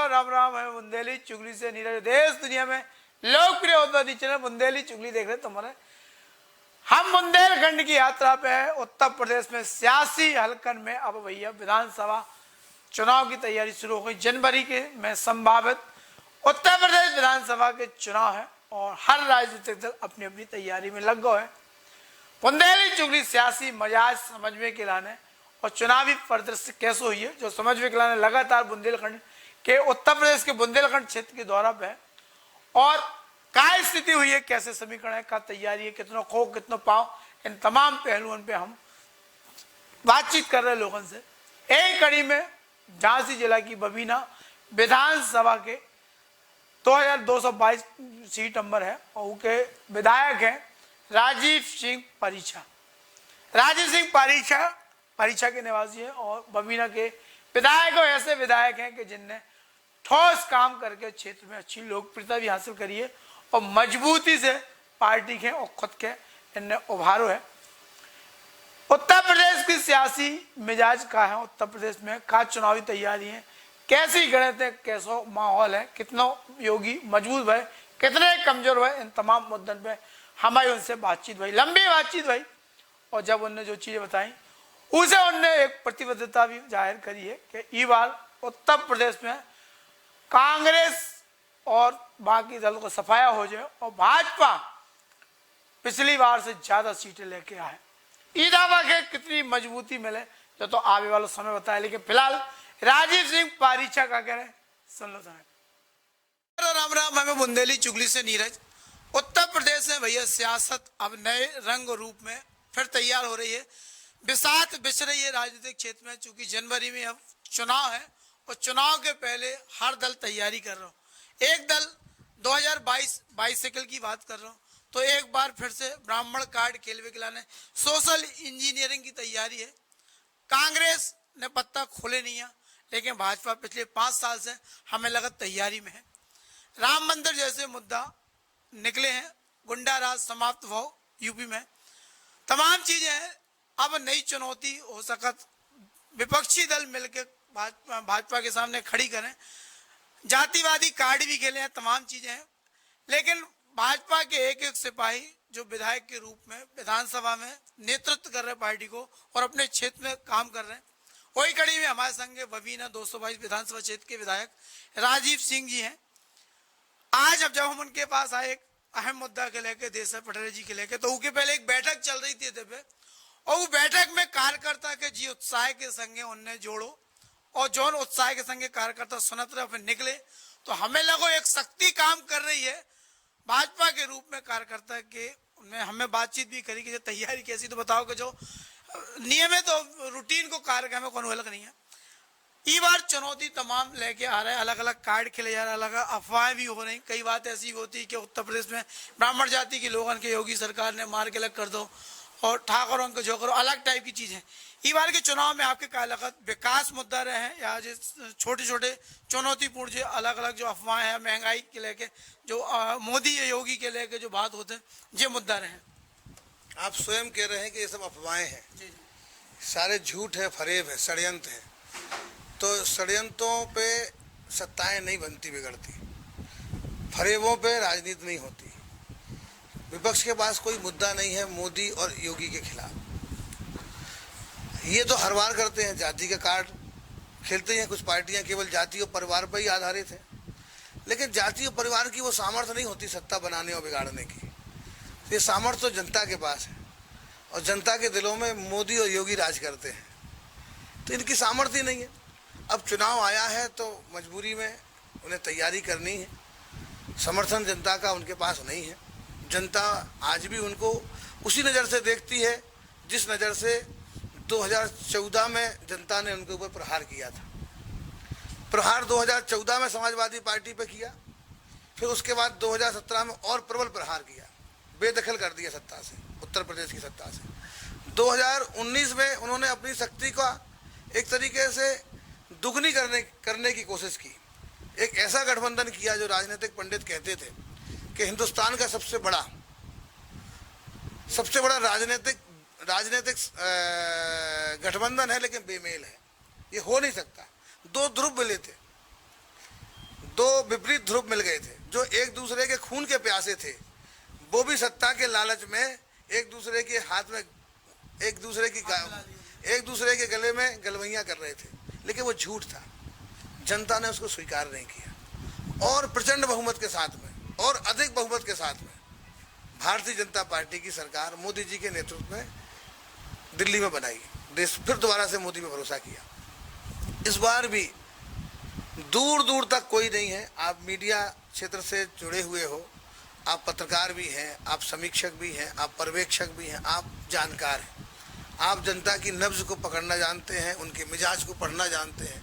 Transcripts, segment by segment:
राम राम है बुंदेली चुगली से नीरज। देश दुनिया में लोकप्रिय होता चैनल बुंदेली चुगली देख रहे तुम्हारे। हम बुंदेलखंड की यात्रा पे है। उत्तर प्रदेश में सियासी हलकन में अब भैया विधानसभा चुनाव की तैयारी शुरू हो गई। जनवरी के में संभावित उत्तर प्रदेश विधानसभा के चुनाव है और हर राजनीतिक दल अपनी अपनी तैयारी में लग गए हैं। बुंदेली चुगली सियासी मजाज समझने के लाने और चुनावी परिदृश्य कैसे हुई है जो समझने के लाने लगातार बुंदेलखंड के उत्तर प्रदेश के बुंदेलखंड क्षेत्र के दौरा पे है और क्या स्थिति हुई है, कैसे समीकरण का तैयारी है, कितना खो कितना पाओ, इन तमाम पहलुओं पे हम बातचीत कर रहे हैं लोगों से। एक कड़ी में झांसी जिला की बबीना विधानसभा के 2222 सीट नंबर है और उनके विधायक हैं राजीव सिंह पारीछा। राजीव सिंह पारीछा के निवासी है और बबीना के विधायक ऐसे विधायक हैं कि जिनने ठोस काम करके क्षेत्र में अच्छी लोकप्रियता भी हासिल करी है और मजबूती से पार्टी के और खुद के इनने उभारो है। उत्तर प्रदेश की सियासी मिजाज का है, उत्तर प्रदेश में का चुनावी तैयारी है, कैसी गणित है, कैसा माहौल है, कितना योगी मजबूत भाई, कितने कमजोर भाई, इन तमाम मुद्दों पे हमारी उनसे बातचीत भाई, लंबी बातचीत भाई। और जब उनने जो चीजें बताई उसे उनने एक प्रतिबद्धता भी जाहिर करी है कि इस बार उत्तर प्रदेश में कांग्रेस और बाकी दल को सफाया हो जाए और भाजपा पिछली बार से ज्यादा सीटें लेके आए। ई दावा के कितनी मजबूती मिले जो तो आने वाला समय बताया, लेकिन फिलहाल राजीव सिंह पारीछा का कह रहे सुन लो। राम राम, हमें बुंदेली चुगली से नीरज। उत्तर प्रदेश में भैया सियासत अब नए रंग रूप में फिर तैयार हो रही है, बिसात बिछ रही है राजनीतिक क्षेत्र में। चूंकि जनवरी में अब चुनाव है और चुनाव के पहले हर दल तैयारी कर रहा हूँ। एक दल 2022 बाईसाइकिल की बात कर रहा हूँ तो एक बार फिर से ब्राह्मण कार्ड खेलवे के लाने सोशल इंजीनियरिंग की तैयारी है। कांग्रेस ने पत्ता खोले नहीं है, लेकिन भाजपा पिछले 5 साल से हमें लगा तैयारी में है। राम मंदिर जैसे मुद्दा निकले हैं, गुंडा राज समाप्त हो यूपी में, तमाम चीजें हैं। अब नई चुनौती हो सकत विपक्षी दल मिलकर भाजपा के सामने खड़ी करें, जातिवादी कार्ड भी खेले हैं, तमाम चीजें हैं। लेकिन भाजपा के एक एक सिपाही जो विधायक के रूप में विधानसभा में नेतृत्व कर रहे पार्टी को और अपने क्षेत्र में काम कर रहे हैं, वही कड़ी में हमारे संग बबीना 222 विधानसभा क्षेत्र के विधायक राजीव सिंह जी हैं। आज अब जब हम उनके पास आए एक अहम मुद्दा के लेके, देशर पटेल जी के लेके, तो उनके पहले एक बैठक चल रही थी पे और वो बैठक में कार्यकर्ता के जी उत्साह के संगे उनने जोड़ो और जो उत्साह के संगे कार्यकर्ता सुनत रहे फिर निकले, तो हमें लगो एक शक्ति काम कर रही है भाजपा के रूप में। कार्यकर्ता के उनमें हमें बातचीत भी करी कि तैयारी कैसी, तो बताओ कि जो नियमित तो रूटीन को कार्यक्रम में कोई अलग नहीं है। इस बार चुनौती तमाम लेके आ रहे हैं, अलग अलग कार्ड खेले जा रहे हैं, अलग अफवाहें भी हो रही। कई बात ऐसी होती है कि उत्तर प्रदेश में ब्राह्मण जाति के लोगों के योगी सरकार ने मार के अलग कर दो और ठाकुरों को जो करो, अलग टाइप की चीजें। इस बार के चुनाव में आपके क्या लगा, विकास मुद्दा रहे हैं या जो छोटे छोटे चुनौतीपूर्ण जो अलग अलग जो अफवाहें हैं, महंगाई के लेके जो मोदी या योगी के लेके जो बात होते हैं, ये मुद्दा रहे? आप स्वयं कह रहे हैं कि ये सब अफवाहें हैं, सारे झूठ है, फरेब है, षड्यंत्र है। तो षड्यंत्रों पे सत्ताएं नहीं बनती बिगड़ती, फरेबों पे राजनीति नहीं होती। विपक्ष के पास कोई मुद्दा नहीं है मोदी और योगी के खिलाफ। ये तो हर बार करते हैं, जाति का कार्ड खेलते हैं। कुछ पार्टियां केवल जाति और परिवार पर ही आधारित है, लेकिन जाति और परिवार की वो सामर्थ्य नहीं होती सत्ता बनाने और बिगाड़ने की। ये सामर्थ्य तो जनता के पास है और जनता के दिलों में मोदी और योगी राज करते हैं, तो इनकी सामर्थ्य नहीं है। अब चुनाव आया है तो मजबूरी में उन्हें तैयारी करनी है। समर्थन जनता का उनके पास नहीं है। जनता आज भी उनको उसी नज़र से देखती है जिस नज़र से 2014 में जनता ने उनके ऊपर प्रहार किया था। प्रहार 2014 में समाजवादी पार्टी पे किया, फिर उसके बाद 2017 में और प्रबल प्रहार किया, बेदखल कर दिया सत्ता से। उत्तर प्रदेश की सत्ता से। 2019 में उन्होंने अपनी शक्ति का एक तरीके से दुगनी करने की कोशिश की। एक ऐसा गठबंधन किया जो राजनीतिक पंडित कहते थे कि हिंदुस्तान का सबसे बड़ा राजनीतिक गठबंधन है, लेकिन बेमेल है, ये हो नहीं सकता। दो ध्रुव मिले थे, दो विपरीत ध्रुव मिल गए थे, जो एक दूसरे के खून के प्यासे थे। वो भी सत्ता के लालच में एक दूसरे के हाथ में एक दूसरे के गले में गलवैयां कर रहे थे, लेकिन वो झूठ था। जनता ने उसको स्वीकार नहीं किया और प्रचंड बहुमत के साथ में और अधिक बहुमत के साथ में भारतीय जनता पार्टी की सरकार मोदी जी के नेतृत्व में दिल्ली में बनाई। देश फिर दोबारा से मोदी पे भरोसा किया। इस बार भी दूर दूर तक कोई नहीं है। आप मीडिया क्षेत्र से जुड़े हुए हो, आप पत्रकार भी हैं, आप समीक्षक भी हैं, आप पर्यवेक्षक भी हैं, आप जानकार हैं, आप जनता की नब्ज को पकड़ना जानते हैं, उनके मिजाज को पढ़ना जानते हैं।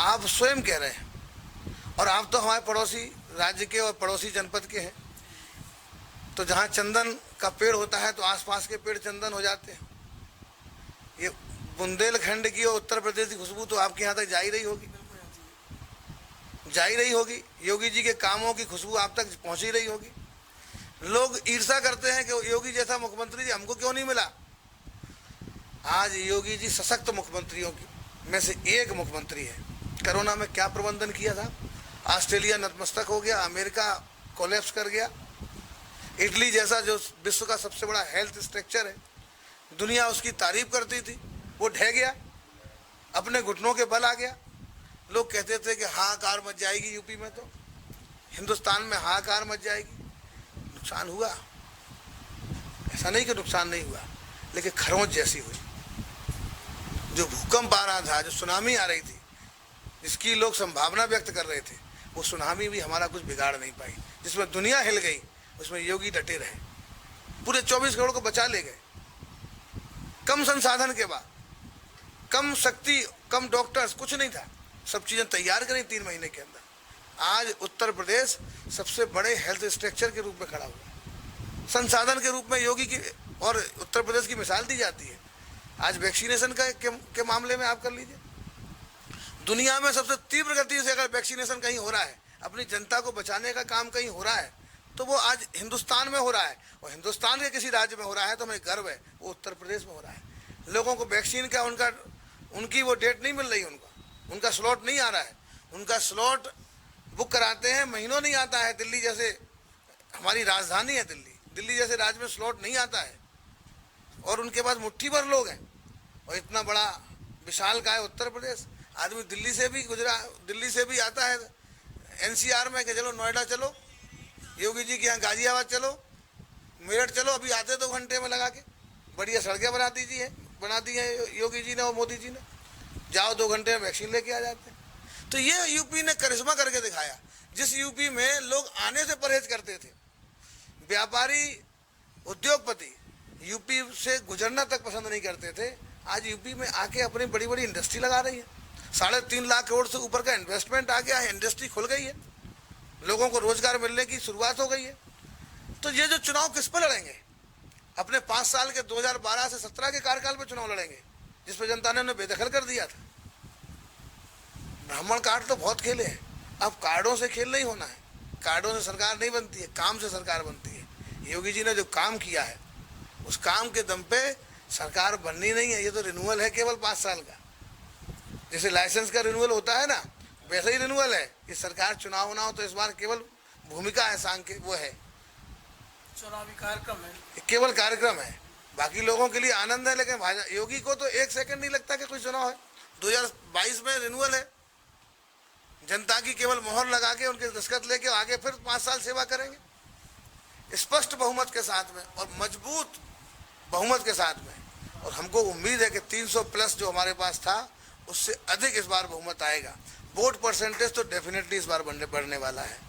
आप स्वयं कह रहे हैं, और आप तो हमारे पड़ोसी राज्य के और पड़ोसी जनपद के हैं, तो जहाँ चंदन का पेड़ होता है तो आसपास के पेड़ चंदन हो जाते हैं। ये बुंदेलखंड की और उत्तर प्रदेश की खुशबू तो आपके यहाँ तक जा ही रही होगी, योगी जी के कामों की खुशबू आप तक पहुँच ही रही होगी। लोग ईर्ष्या करते हैं कि योगी जैसा मुख्यमंत्री जी हमको क्यों नहीं मिला। आज योगी जी सशक्त मुख्यमंत्रियों में से एक मुख्यमंत्री है। कोरोना में क्या प्रबंधन किया था, ऑस्ट्रेलिया नतमस्तक हो गया, अमेरिका कोलैप्स कर गया, इटली जैसा जो विश्व का सबसे बड़ा हेल्थ स्ट्रक्चर है, दुनिया उसकी तारीफ करती थी, वो ढह गया, अपने घुटनों के बल आ गया। लोग कहते थे कि हाहाकार मच जाएगी यूपी में, तो हिंदुस्तान में हाहाकार मच जाएगी। नुकसान हुआ, ऐसा नहीं कि नुकसान नहीं हुआ, लेकिन खरोंच जैसी हुई। जो भूकंप आ रहा था, जो सुनामी आ रही थी, जिसकी लोग संभावना व्यक्त कर रहे थे, वो सुनामी भी हमारा कुछ बिगाड़ नहीं पाई। जिसमें दुनिया हिल गई, उसमें योगी डटे रहे, पूरे 24 करोड़ को बचा ले गए। कम संसाधन के बाद, कम शक्ति, कम डॉक्टर्स, कुछ नहीं था, सब चीजें तैयार करी 3 महीने के अंदर। आज उत्तर प्रदेश सबसे बड़े हेल्थ स्ट्रक्चर के रूप में खड़ा हुआ, संसाधन के रूप में योगी की और उत्तर प्रदेश की मिसाल दी जाती है। आज वैक्सीनेशन के मामले में आप कर लीजिए, दुनिया में सबसे तीव्र गति से अगर वैक्सीनेशन कहीं हो रहा है, अपनी जनता को बचाने का काम कहीं हो रहा है, तो वो आज हिंदुस्तान में हो रहा है। और हिंदुस्तान के किसी राज्य में हो रहा है तो हमें गर्व है, वो उत्तर प्रदेश में हो रहा है। लोगों को वैक्सीन का उनकी वो डेट नहीं मिल रही, उनका स्लॉट नहीं आ रहा है। उनका स्लॉट बुक कराते हैं, महीनों नहीं आता है। दिल्ली जैसे हमारी राजधानी है, दिल्ली जैसे राज्य में स्लॉट नहीं आता है, और उनके पास मुट्ठी भर लोग हैं, और इतना बड़ा विशाल का है उत्तर प्रदेश। आदमी दिल्ली से भी आता है एनसीआर में कि चलो नोएडा चलो, योगी जी के यहाँ गाजियाबाद चलो, मेरठ चलो, अभी आते 2 घंटे में लगा के। बढ़िया सड़कें बना दी है योगी जी ने और मोदी जी ने, जाओ 2 घंटे में वैक्सीन लेके आ जाते हैं। तो ये यूपी ने करिश्मा करके दिखाया। जिस यूपी में लोग आने से परहेज करते थे, व्यापारी उद्योगपति यूपी से गुजरना तक पसंद नहीं करते थे, आज यूपी में आके अपनी बड़ी बड़ी इंडस्ट्री लगा रही है। 3.5 लाख करोड़ से ऊपर का इन्वेस्टमेंट आ गया है, इंडस्ट्री खुल गई है, लोगों को रोजगार मिलने की शुरुआत हो गई है। तो ये जो चुनाव किस पर लड़ेंगे, अपने 5 साल के 2012 से 17 के कार्यकाल में चुनाव लड़ेंगे, जिस पर जनता ने उन्हें बेदखल कर दिया था। ब्राह्मण कार्ड तो बहुत खेले हैं, अब कार्डों से खेल नहीं होना है। कार्डों से सरकार नहीं बनती है, काम से सरकार बनती है। योगी जी ने जो काम किया है, उस काम के दम पे सरकार बननी नहीं है। ये तो रिन्यूअल है केवल 5 साल का, जैसे लाइसेंस का रिन्यूअल होता है ना, वैसे ही रिन्यूअल है। ये सरकार चुनाव ना हो तो इस बार केवल भूमिका है, वो है चुनावी कार्यक्रम है, केवल कार्यक्रम है। बाकी लोगों के लिए आनंद है, लेकिन योगी को तो 1 सेकंड नहीं लगता कि कोई चुनाव है। 2022 में रिन्यूअल है, जनता की केवल मोहर लगा के उनके दस्तखत लेके आगे फिर 5 साल सेवा करेंगे, स्पष्ट बहुमत के साथ में और मजबूत बहुमत के साथ में। और हमको उम्मीद है कि 300 प्लस जो हमारे पास था, उससे अधिक इस बार बहुमत आएगा। वोट परसेंटेज तो डेफिनेटली इस बार बढ़ने वाला है।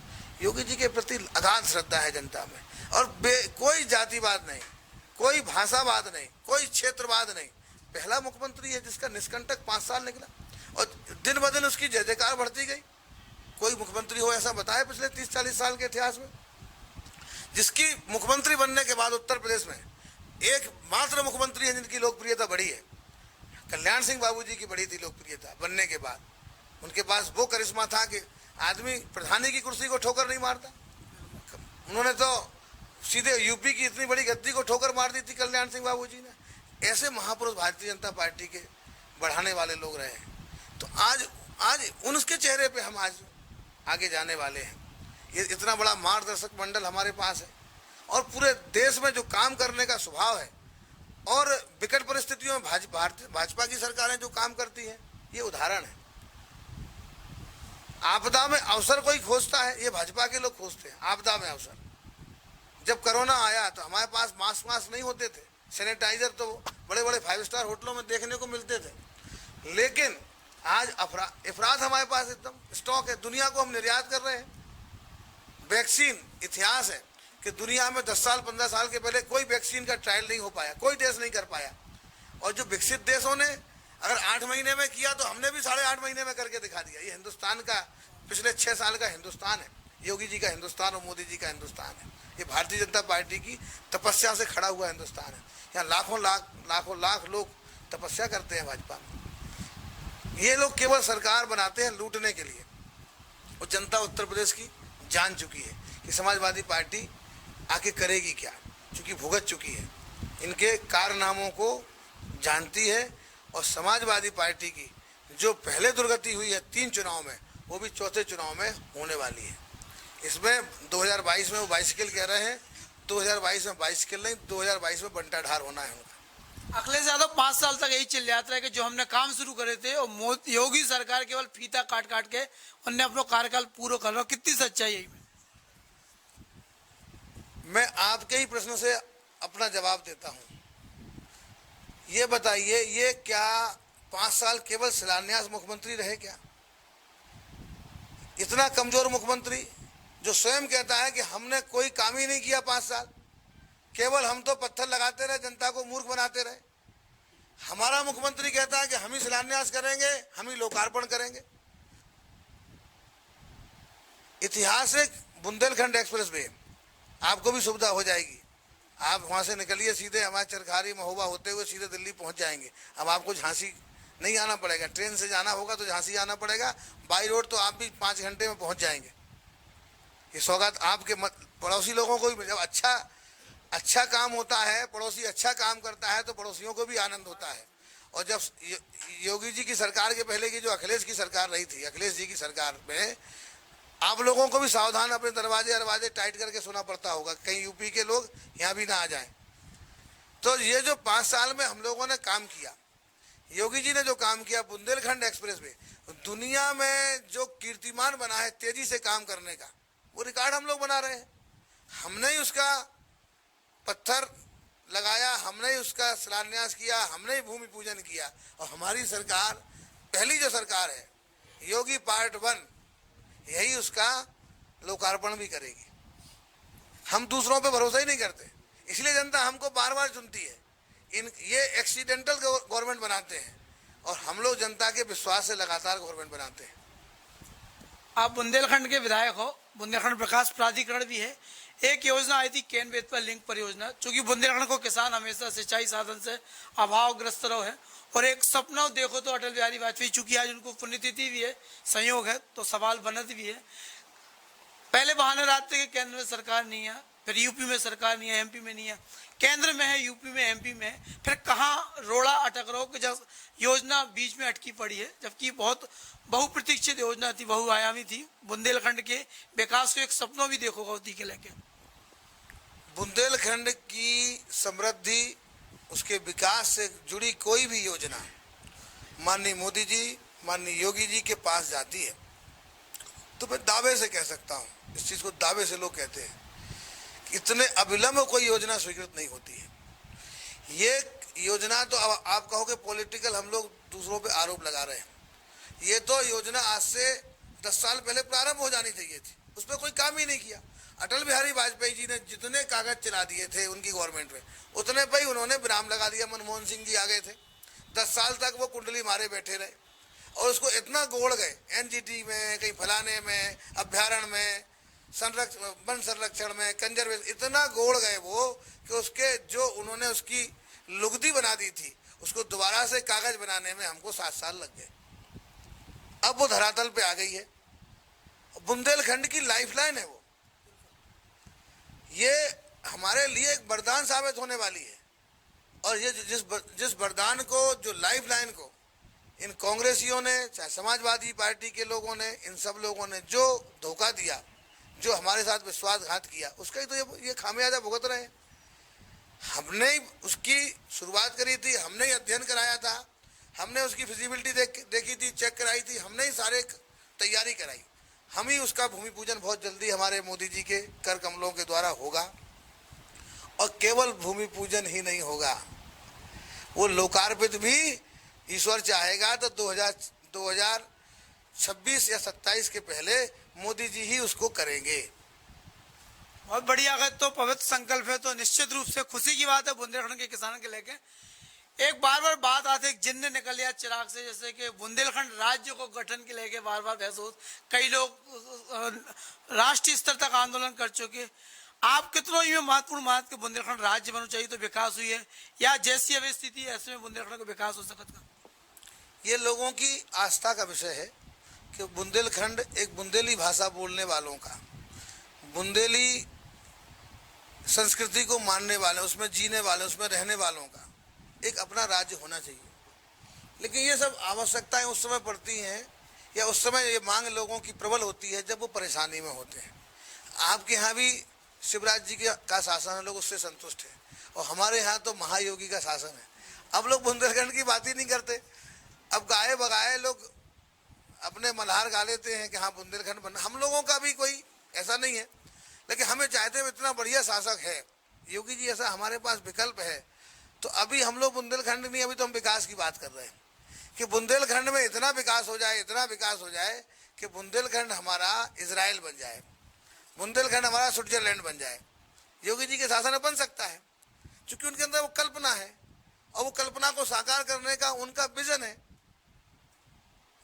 योगी जी के प्रति अगाध श्रद्धा है जनता में, और कोई जातिवाद नहीं, कोई भाषावाद नहीं, कोई क्षेत्रवाद नहीं। पहला मुख्यमंत्री है जिसका निष्कंटक 5 साल निकला, और दिन ब दिन उसकी जय जयकार बढ़ती गई। कोई मुख्यमंत्री हो ऐसा बताए पिछले 30-40 साल के इतिहास में जिसकी मुख्यमंत्री बनने के बाद उत्तर प्रदेश में एक मात्र मुख्यमंत्री है जिनकी लोकप्रियता बढ़ी है। कल्याण सिंह बाबूजी की बढ़ी थी लोकप्रियता बनने के बाद। उनके पास वो करिश्मा था कि आदमी प्रधानी की कुर्सी को ठोकर नहीं मारता। उन्होंने तो सीधे यूपी की इतनी बड़ी गद्दी को ठोकर मार दी थी कल्याण सिंह बाबूजी ने। ऐसे महापुरुष भारतीय जनता पार्टी के बढ़ाने वाले लोग रहे हैं। तो आज उनके चेहरे पे हम आज आगे जाने वाले हैं। ये इतना बड़ा मार्गदर्शक मंडल हमारे पास है और पूरे देश में जो काम करने का स्वभाव है और विकट परिस्थितियों में भाजपा की सरकारें जो काम करती हैं, ये उदाहरण है। आपदा में अवसर कोई खोजता है, ये भाजपा के लोग खोजते हैं आपदा में अवसर। जब कोरोना आया तो हमारे पास मास्क नहीं होते थे, सैनिटाइजर तो बड़े बड़े 5 स्टार होटलों में देखने को मिलते थे, लेकिन आज अफराद हमारे पास एकदम स्टॉक है। दुनिया को हम निर्यात कर रहे हैं। वैक्सीन इतिहास है कि दुनिया में 10 साल 15 साल के पहले कोई वैक्सीन का ट्रायल नहीं हो पाया, कोई देश नहीं कर पाया। और जो विकसित देशों ने अगर 8 महीने में किया तो हमने भी 8.5 महीने में करके दिखा दिया। ये हिंदुस्तान का पिछले 6 साल का हिंदुस्तान है, योगी जी का हिंदुस्तान और मोदी जी का हिंदुस्तान है। ये भारतीय जनता पार्टी की तपस्या से खड़ा हुआ हिंदुस्तान है। यहाँ लाखों लाख लोग तपस्या करते हैं भाजपा में। ये लोग केवल सरकार बनाते हैं लूटने के लिए। और जनता उत्तर प्रदेश की जान चुकी है कि समाजवादी पार्टी आके करेगी क्या, चूंकि भुगत चुकी है, इनके कारनामों को जानती है। और समाजवादी पार्टी की जो पहले दुर्गति हुई है 3 चुनाव में, वो भी चौथे चुनाव में होने वाली है। इसमें 2022 में वो बाइसिकल कह रहे हैं, 2022 में बाइसिकल नहीं, 2022 में बंटाढार होना है उनका। अखिलेश यादव 5 साल तक यही चल यात्रा है कि जो हमने काम शुरू करे थे और योगी सरकार केवल फीता काट काट के उनने अपना कार्यकाल पूरा कर रहा। कितनी सच्चाई है? मैं आपके ही प्रश्न से अपना जवाब देता हूं। ये बताइए, ये क्या 5 साल केवल शिलान्यास मुख्यमंत्री रहे क्या? इतना कमजोर मुख्यमंत्री जो स्वयं कहता है कि हमने कोई काम ही नहीं किया 5 साल, केवल हम तो पत्थर लगाते रहे, जनता को मूर्ख बनाते रहे। हमारा मुख्यमंत्री कहता है कि हम ही शिलान्यास करेंगे, हम ही लोकार्पण करेंगे। ऐतिहासिक बुंदेलखंड एक्सप्रेस वे, आपको भी सुविधा हो जाएगी। आप वहाँ से निकलिए सीधे हमारे चरखारी महोबा होते हुए सीधे दिल्ली पहुँच जाएंगे। अब आपको झांसी नहीं आना पड़ेगा, ट्रेन से जाना होगा तो झांसी आना पड़ेगा। बाई रोड तो आप भी 5 घंटे में पहुँच जाएंगे। ये सौगात आपके पड़ोसी लोगों को भी, जब अच्छा काम होता है, पड़ोसी अच्छा काम करता है तो पड़ोसियों को भी आनंद होता है। और जब योगी जी की सरकार के पहले की जो अखिलेश की सरकार रही थी, अखिलेश जी की सरकार में आप लोगों को भी सावधान अपने दरवाजे टाइट करके सोना पड़ता होगा, कहीं यूपी के लोग यहाँ भी ना आ जाएं। तो ये जो 5 साल में हम लोगों ने काम किया, योगी जी ने जो काम किया बुंदेलखंड एक्सप्रेस में, दुनिया में जो कीर्तिमान बना है तेजी से काम करने का, वो रिकॉर्ड हम लोग बना रहे हैं। हमने ही उसका पत्थर लगाया, हमने ही उसका शिलान्यास किया, हमने ही भूमि पूजन किया। और हमारी सरकार, पहली जो सरकार है योगी पार्ट 1, यही उसका लोकार्पण भी करेगी। हम दूसरों पे भरोसा ही नहीं करते, इसलिए जनता हमको बार बार चुनती है। ये एक्सीडेंटल गवर्नमेंट बनाते हैं और हम लोग जनता के विश्वास से लगातार गवर्नमेंट बनाते हैं। आप बुंदेलखंड के विधायक हो, बुंदेलखंड विकास प्राधिकरण भी है। एक योजना आई थी केन बेत पर लिंक परियोजना, चूंकि बुंदेलखंड को किसान हमेशा सिंचाई साधन से अभावग्रस्त रहे हैं। और एक सपना देखो तो अटल बिहारी वाजपेयी, चूंकि आज उनको पुण्यतिथि भी है, संयोग है, तो सवाल बनत भी है। पहले बहाने रहते कि केंद्र में सरकार नहीं है, फिर यूपी में सरकार नहीं है, एमपी में नहीं है, केंद्र में है, यूपी में, एमपी में है, फिर कहाँ रोड़ा अटक रहो कि जब योजना बीच में अटकी पड़ी है। जबकि बहुत बहुप्रतीक्षित योजना थी, बहुआयामी थी। बुंदेलखंड के विकास को एक सपनों भी देखो गौती के लेके। बुंदेलखंड की समृद्धि, उसके विकास से जुड़ी कोई भी योजना माननीय मोदी जी, माननीय योगी जी के पास जाती है तो मैं दावे से कह सकता हूँ, इस चीज़ को दावे से लोग कहते हैं कि इतने अविलंब कोई योजना स्वीकृत नहीं होती है। ये योजना तो अब आप कहोगे पॉलिटिकल, हम लोग दूसरों पे आरोप लगा रहे हैं। ये तो योजना आज से 10 साल पहले प्रारंभ हो जानी चाहिए थी, उस पर कोई काम ही नहीं किया। अटल बिहारी वाजपेयी जी ने जितने कागज चला दिए थे उनकी गवर्नमेंट में, उतने पे ही उन्होंने विराम लगा दिया। मनमोहन सिंह जी आ गए थे, 10 साल तक वो कुंडली मारे बैठे रहे और उसको इतना गोड़ गए, एनजीटी में, कहीं फलाने में, अभ्यारण्य में, वन संरक्षण में, कंजर्वेशन, इतना गोड़ गए वो कि उसके जो उन्होंने उसकी लुगदी बना दी थी उसको दोबारा से कागज बनाने में हमको 7 साल लग गए। अब वो धरातल पे आ गई है। बुंदेलखंड की लाइफलाइन है वो। ये हमारे लिए एक वरदान साबित होने वाली है। और ये जिस वरदान को, जो लाइफलाइन को इन कांग्रेसियों ने, चाहे समाजवादी पार्टी के लोगों ने, इन सब लोगों ने जो धोखा दिया, जो हमारे साथ विश्वासघात किया, उसका ही तो ये खामियाजा भुगत रहे हैं। हमने ही उसकी शुरुआत करी थी, हमने ही अध्ययन कराया था, हमने उसकी फिजिबिलिटी देखी थी, चेक कराई थी, हमने ही सारे तैयारी कराई। हम ही उसका भूमि पूजन बहुत जल्दी हमारे मोदी जी के कर कमलों के द्वारा होगा। और केवल भूमि पूजन ही नहीं होगा, वो लोकार्पित भी ईश्वर चाहेगा तो 2026 या 27 के पहले मोदी जी ही उसको करेंगे। बहुत बढ़िया। अगर तो पवित्र संकल्प है तो निश्चित रूप से खुशी की बात है बुंदेलखंड के किसानों के लेके। एक बार बात आती है, जिन्न निकल गया चिराग से, जैसे कि बुंदेलखंड राज्य को गठन के लेके बार बहस हो, कई लोग राष्ट्रीय स्तर तक आंदोलन कर चुके। आप कितनों ये महत्वपूर्ण मानते कि बुंदेलखंड राज्य बनना चाहिए तो विकास हुई है, या जैसी अभी स्थिति है ऐसे में बुंदेलखंड का विकास हो सकता? ये लोगों की आस्था का विषय है कि बुंदेलखंड एक बुंदेली भाषा बोलने वालों का, बुंदेली संस्कृति को मानने वाले, उसमें जीने वाले, उसमें रहने वालों का एक अपना राज्य होना चाहिए। लेकिन ये सब आवश्यकताएं उस समय पड़ती हैं, या उस समय ये मांग लोगों की प्रबल होती है जब वो परेशानी में होते हैं। आपके यहाँ भी शिवराज जी का शासन है, लोग उससे संतुष्ट हैं, और हमारे यहाँ तो महायोगी का शासन है। अब लोग बुंदेलखंड की बात ही नहीं करते। अब गाए बगाए लोग अपने मल्हार गा लेते हैं कि हाँ बुंदेलखंड बना। हम लोगों का भी कोई ऐसा नहीं है, लेकिन हमें चाहते हुए इतना बढ़िया शासक है योगी जी, ऐसा हमारे पास विकल्प है, तो अभी हम लोग बुंदेलखंड नहीं, अभी तो हम विकास की बात कर रहे हैं कि बुंदेलखंड में इतना विकास हो जाए, इतना विकास हो जाए कि बुंदेलखंड हमारा इजराइल बन जाए, बुंदेलखंड हमारा स्विट्जरलैंड बन जाए। योगी जी के शासन में बन सकता है, क्योंकि उनके अंदर वो कल्पना है, और वो कल्पना को साकार करने का उनका विजन है,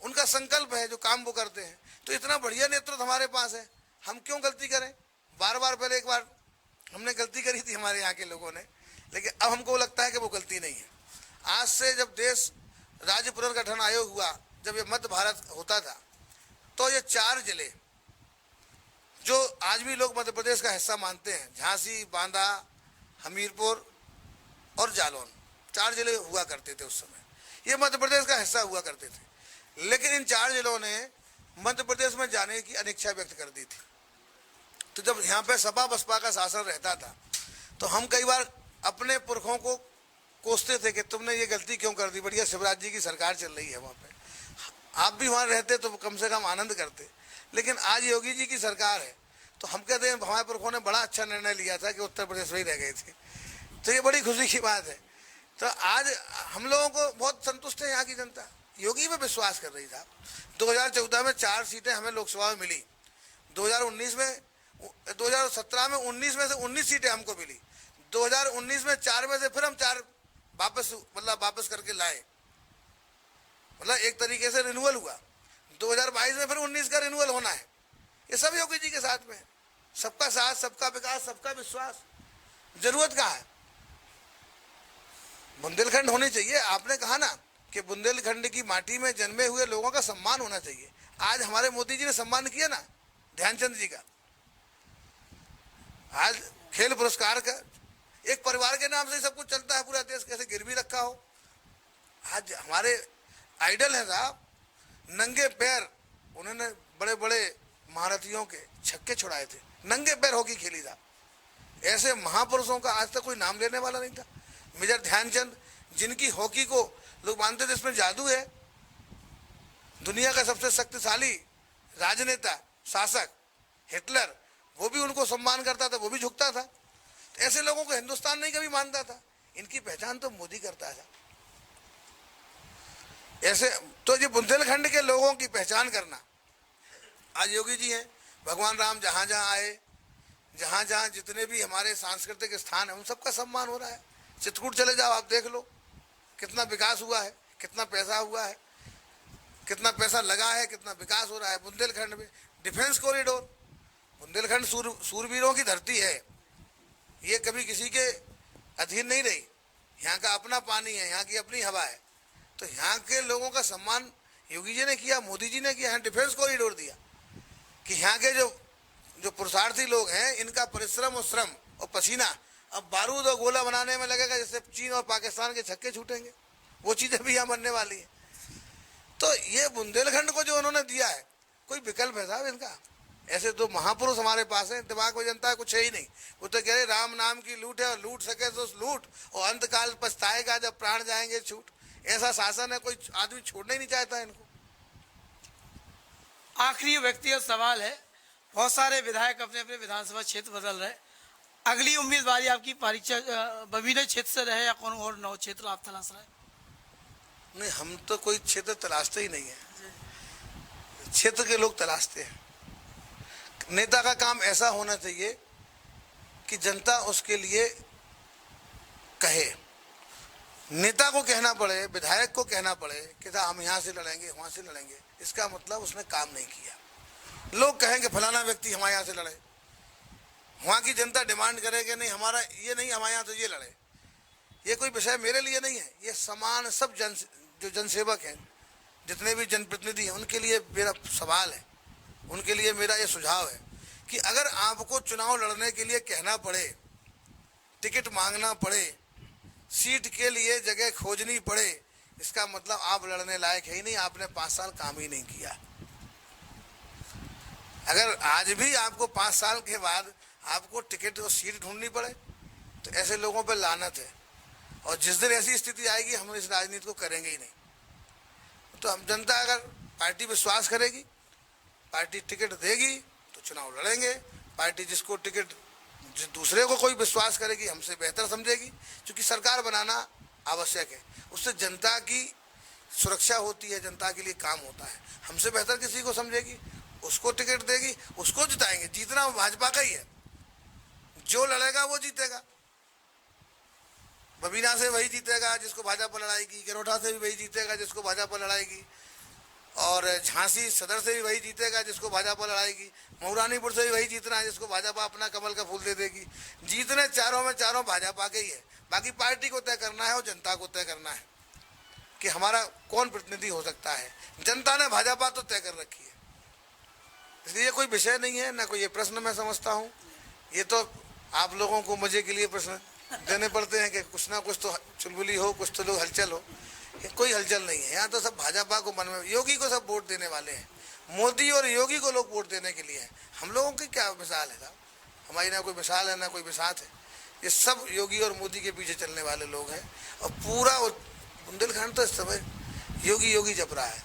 उनका संकल्प है, जो काम वो करते हैं। तो इतना बढ़िया नेतृत्व हमारे पास है, हम क्यों गलती करें? बार पहले एक बार हमने गलती करी थी हमारे यहाँ के लोगों ने, लेकिन अब हमको लगता है कि वो गलती नहीं है। आज से जब देश राज्य पुनर्गठन आयोग हुआ, जब ये मध्य भारत होता था, तो ये 4 जिले जो आज भी लोग मध्य प्रदेश का हिस्सा मानते हैं, झांसी, बांदा, हमीरपुर और जालौन, 4 जिले हुआ करते थे उस समय। ये मध्य प्रदेश का हिस्सा हुआ करते थे, लेकिन इन 4 जिलों ने मध्य प्रदेश में जाने की अनिच्छा व्यक्त कर दी थी। तो जब यहाँ पे सपा बसपा का शासन रहता था, तो हम कई बार अपने पुरखों को कोसते थे कि तुमने ये गलती क्यों कर दी, बढ़िया शिवराज जी की सरकार चल रही है वहाँ पे, आप भी वहाँ रहते तो कम से कम आनंद करते। लेकिन आज योगी जी की सरकार है, तो हम कहते हैं हमारे पुरखों ने बड़ा अच्छा निर्णय लिया था कि उत्तर प्रदेश में ही रह गए थे। तो ये बड़ी खुशी की बात है। तो आज हम लोगों को बहुत संतुष्ट है यहाँ की जनता, योगी में विश्वास कर रही था। 2014 में 4 सीटें हमें लोकसभा में मिली, 2017 में 19 में से 19 सीटें हमको मिली, 2019 में 4 में से फिर हम 4 वापस करके लाए, मतलब एक तरीके से रिन्यूअल हुआ। 2022 में फिर 19 का रिन्यूअल होना है। ये सब योगी जी के साथ में, सबका साथ, सबका विकास, सबका विश्वास। जरूरत कहाँ है? बुंदेलखंड होनी चाहिए। आपने कहा ना कि बुंदेलखंड की माटी में जन्मे हुए लोगों का सम्मान होना चाहिए। आज हमारे मोदी जी ने सम्मान किया ना ध्यानचंद जी का, आज खेल पुरस्कार का, एक परिवार के नाम से सब कुछ चलता है, पूरा देश कैसे गिरवी रखा हो। आज हमारे आइडल हैं साहब, नंगे पैर उन्होंने बड़े बड़े महारथियों के छक्के छुड़ाए थे, नंगे पैर हॉकी खेली था। ऐसे महापुरुषों का आज तक कोई नाम लेने वाला नहीं था। मेजर ध्यानचंद, जिनकी हॉकी को लोग मानते थे इसमें जादू है, दुनिया का सबसे शक्तिशाली राजनेता, शासक हिटलर, वो भी उनको सम्मान करता था, वो भी झुकता था। तो ऐसे लोगों को हिंदुस्तान नहीं कभी मानता था। इनकी पहचान तो मोदी करता था। ऐसे तो ये बुंदेलखंड के लोगों की पहचान करना, आज योगी जी हैं, भगवान राम जहाँ जहाँ आए, जहाँ जहाँ जितने भी हमारे सांस्कृतिक स्थान है, उन सबका सम्मान हो रहा है। चित्रकूट चले जाओ, आप देख लो कितना विकास हुआ है, कितना पैसा हुआ है, कितना पैसा लगा है, कितना विकास हो रहा है। बुंदेलखंड में डिफेंस कॉरिडोर, बुंदेलखंड सूरवीरों की धरती है, ये कभी किसी के अधीन नहीं रही। यहाँ का अपना पानी है, यहाँ की अपनी हवा है। तो यहाँ के लोगों का सम्मान योगी जी ने किया, मोदी जी ने किया। यहाँ डिफेंस कॉरिडोर दिया कि यहाँ के जो पुरुषार्थी लोग हैं, इनका परिश्रम और श्रम और पसीना अब बारूद और गोला बनाने में लगेगा, जैसे चीन और पाकिस्तान के छक्के छूटेंगे, वो चीजें भी यहाँ बनने वाली है। तो ये बुंदेलखंड को जो उन्होंने दिया है, कोई विकल्प है साहब इनका? ऐसे तो महापुरुष हमारे पास हैं, दिमाग में जनता कुछ है ही नहीं। वो तो कह रहे राम नाम की लूट है, और लूट सके तो लूट, और अंतकाल पछताएगा जब प्राण जाएंगे छूट। ऐसा शासन है, कोई आदमी छोड़ना ही नहीं चाहता इनको। आखिरी व्यक्तिगत सवाल है, बहुत सारे विधायक अपने अपने विधानसभा क्षेत्र बदल रहे, अगली उम्मीदवारी आपकी परीक्षा बबीना क्षेत्र से रहे या कौन और नौ क्षेत्र आप तलाश रहे? नहीं, हम तो कोई क्षेत्र तलाशते ही नहीं है, क्षेत्र के लोग तलाशते हैं। नेता का काम ऐसा होना चाहिए कि जनता उसके लिए कहे, नेता को कहना पड़े, विधायक को कहना पड़े कि हम यहाँ से लड़ेंगे, वहां से लड़ेंगे, इसका मतलब उसने काम नहीं किया। लोग कहेंगे फलाना व्यक्ति हमारे यहाँ से लड़े, वहां की जनता डिमांड करेगी नहीं हमारा ये नहीं, हमारे यहाँ तो ये लड़े। ये कोई विषय मेरे लिए नहीं है, ये समान सब जो जनसेवक हैं, जितने भी जनप्रतिनिधि हैं, उनके लिए मेरा सवाल है, उनके लिए मेरा ये सुझाव है कि अगर आपको चुनाव लड़ने के लिए कहना पड़े, टिकट मांगना पड़े, सीट के लिए जगह खोजनी पड़े, इसका मतलब आप लड़ने लायक है ही नहीं, आपने 5 साल काम ही नहीं किया। अगर आज भी आपको 5 साल के बाद आपको टिकट और सीट ढूंढनी पड़े, तो ऐसे लोगों पर लानत है। और जिस दिन ऐसी स्थिति आएगी, हम इस राजनीति को करेंगे ही नहीं। तो हम जनता अगर पार्टी विश्वास करेगी, पार्टी टिकट देगी तो चुनाव लड़ेंगे। पार्टी जिसको टिकट दूसरे को कोई विश्वास करेगी, हमसे बेहतर समझेगी, क्योंकि सरकार बनाना आवश्यक है, उससे जनता की सुरक्षा होती है, जनता के लिए काम होता है। हमसे बेहतर किसी को समझेगी, उसको टिकट देगी, उसको जिताएंगे। जीतना भाजपा का ही है, जो लड़ेगा वो जीतेगा। बबीना से वही जीतेगा जिसको भाजपा लड़ाएगी, गिरोठा से भी वही जीतेगा जिसको भाजपा लड़ाएगी, और झांसी सदर से भी वही जीतेगा जिसको भाजपा लड़ाएगी, मऊरानीपुर से भी वही जीतना है जिसको भाजपा अपना कमल का फूल दे देगी। जीतने चारों में चारों भाजपा के ही है। बाकी पार्टी को तय करना है और जनता को तय करना है कि हमारा कौन प्रतिनिधि हो सकता है। जनता ने भाजपा तो तय कर रखी है, इसलिए कोई विषय नहीं है, ना कोई ये प्रश्न मैं समझता हूँ। ये तो आप लोगों को मजे के लिए प्रश्न देने पड़ते हैं कि कुछ ना कुछ तो चुलबुली हो, कुछ तो लोग हलचल हो। कोई हलचल नहीं है यहाँ, तो सब भाजपा को मन में, योगी को सब वोट देने वाले हैं। मोदी और योगी को लोग वोट देने के लिए हैं। हम लोगों की क्या मिसाल है साहब? हमारी ना कोई मिसाल है, ना कोई बिसात है। ये सब योगी और मोदी के पीछे चलने वाले लोग हैं। और पूरा बुंदेलखंड तो इस समय योगी योगी जप रहा है।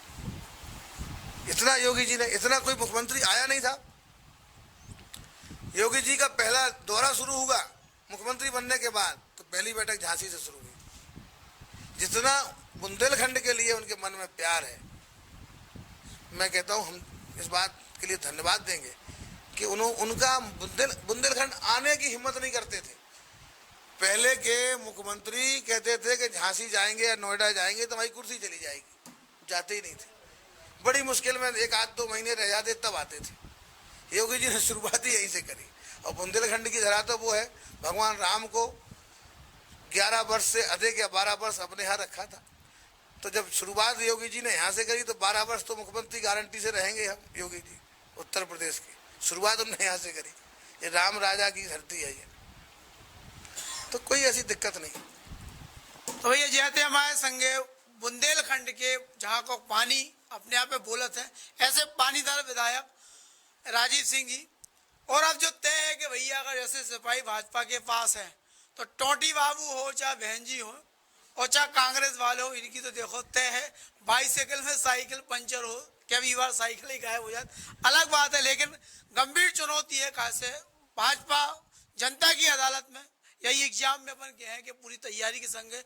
इतना योगी जी ने, इतना कोई मुख्यमंत्री आया नहीं था। योगी जी का पहला दौरा शुरू हुआ मुख्यमंत्री बनने के बाद, तो पहली बैठक झांसी से शुरू हुई। जितना बुंदेलखंड के लिए उनके मन में प्यार है, मैं कहता हूँ हम इस बात के लिए धन्यवाद देंगे कि उनका बुंदेलखंड आने की हिम्मत नहीं करते थे। पहले के मुख्यमंत्री कहते थे कि झांसी जाएंगे या नोएडा जाएंगे तो हमारी कुर्सी चली जाएगी, जाते ही नहीं थे। बड़ी मुश्किल में 1-2 महीने रह जाते तब आते थे। योगी जी ने शुरुआत ही यहीं से करी। और बुंदेलखंड की धरा तो वो है, भगवान राम को 11 वर्ष से अधिक या 12 वर्ष अपने यहाँ रखा था। तो जब शुरुआत योगी जी ने यहाँ से करी तो 12 वर्ष तो मुख्यमंत्री गारंटी से रहेंगे हम। योगी जी उत्तर प्रदेश की शुरुआत उन्होंने यहाँ से करी। ये राम राजा की धरती है ये, तो कोई ऐसी दिक्कत नहीं। तो भैया जयते हमारे संगे बुंदेलखंड के जहाँ को पानी अपने आप में बोलत है, ऐसे पानीदार विधायक राजीव सिंह जी। और अब जो तय है कि भैया अगर जैसे सिपाही भाजपा के पास है तो टोटी बाबू हो चाहे बहन जी हो और चाहे कांग्रेस वाले हो, इनकी तो देखो तय है। बाइसाइकिल में साइकिल पंचर हो, कभी बार साइकिल ही गायब हो जाती, अलग बात है। लेकिन गंभीर चुनौती है कैसे भाजपा जनता की अदालत में यही एग्जाम में अपन कहे हैं कि पूरी तैयारी के संग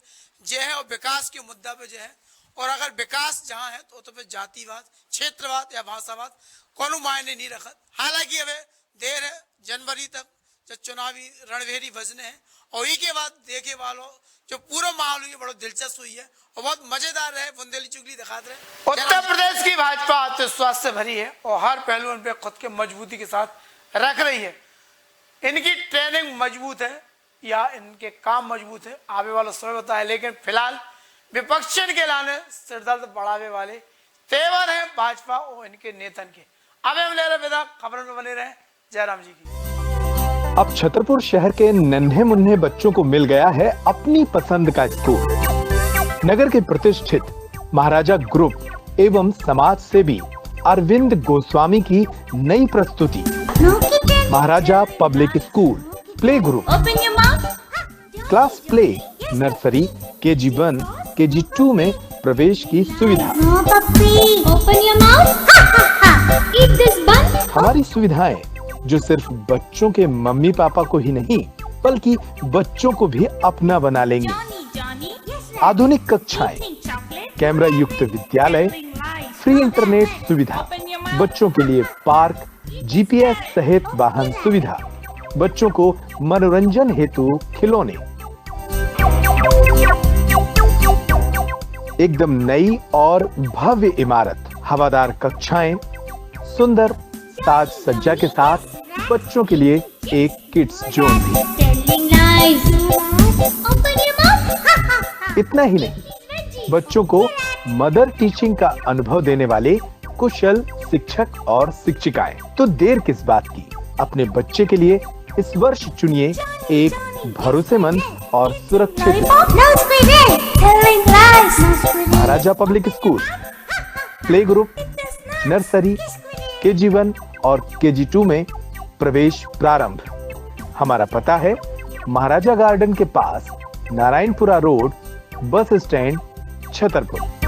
जो है और विकास के मुद्दा पे जो है, और अगर विकास जहाँ है तो फिर जातिवाद, क्षेत्रवाद या भाषावाद कोनो मायने नहीं रखत। हालांकि अब देर है, जनवरी तक जब चुनावी रणभेरी बजने हैं, और ई के बाद देखे वालों जो पूरा माहौल हुई बड़ा दिलचस्प हुई है और बहुत मजेदार रहे। बुंदेली चुगली दिखाते रहे। उत्तर प्रदेश की भाजपा आत्मविश्वास से भरी है और हर पहलू उन पे खुद के मजबूती के साथ रख रही है। इनकी ट्रेनिंग मजबूत है या इनके काम मजबूत है, आवे वाला समय बताए। लेकिन फिलहाल विपक्षी के लाने सिरदर्द बढ़ावे वाले तेवर है भाजपा और इनके नेतन के। अब हम ले रहे विदा, खबरों में बने रहे। जयराम जी की। अब छतरपुर शहर के नन्हे मुन्ने बच्चों को मिल गया है अपनी पसंद का स्कूल। नगर के प्रतिष्ठित महाराजा ग्रुप एवं समाज सेवी अरविंद गोस्वामी की नई प्रस्तुति Maharaja public school play group. Class play, nursery, KG1, KG2 में प्रवेश की सुविधा। हमारी सुविधाएं जो सिर्फ बच्चों के मम्मी पापा को ही नहीं बल्कि बच्चों को भी अपना बना लेंगे। आधुनिक कक्षाएं, कैमरा युक्त विद्यालय, फ्री इंटरनेट सुविधा, बच्चों के लिए पार्क, GPS सहित वाहन सुविधा, बच्चों को मनोरंजन हेतु खिलौने। एकदम नई और भव्य इमारत, हवादार कक्षाएं, सुंदर साज सज्जा के साथ बच्चों के लिए एक किड्स जोन भी। इतना ही नहीं, बच्चों को मदर टीचिंग का अनुभव देने वाले कुशल शिक्षक और शिक्षिकाएं। तो देर किस बात की, अपने बच्चे के लिए इस वर्ष चुनिए एक भरोसेमंद और सुरक्षित Maharaja public school play group, nursery, KG1 और KG2 में प्रवेश प्रारंभ। हमारा पता है महाराजा गार्डन के पास, Narayanpura road, bus stand, Chhatarpur.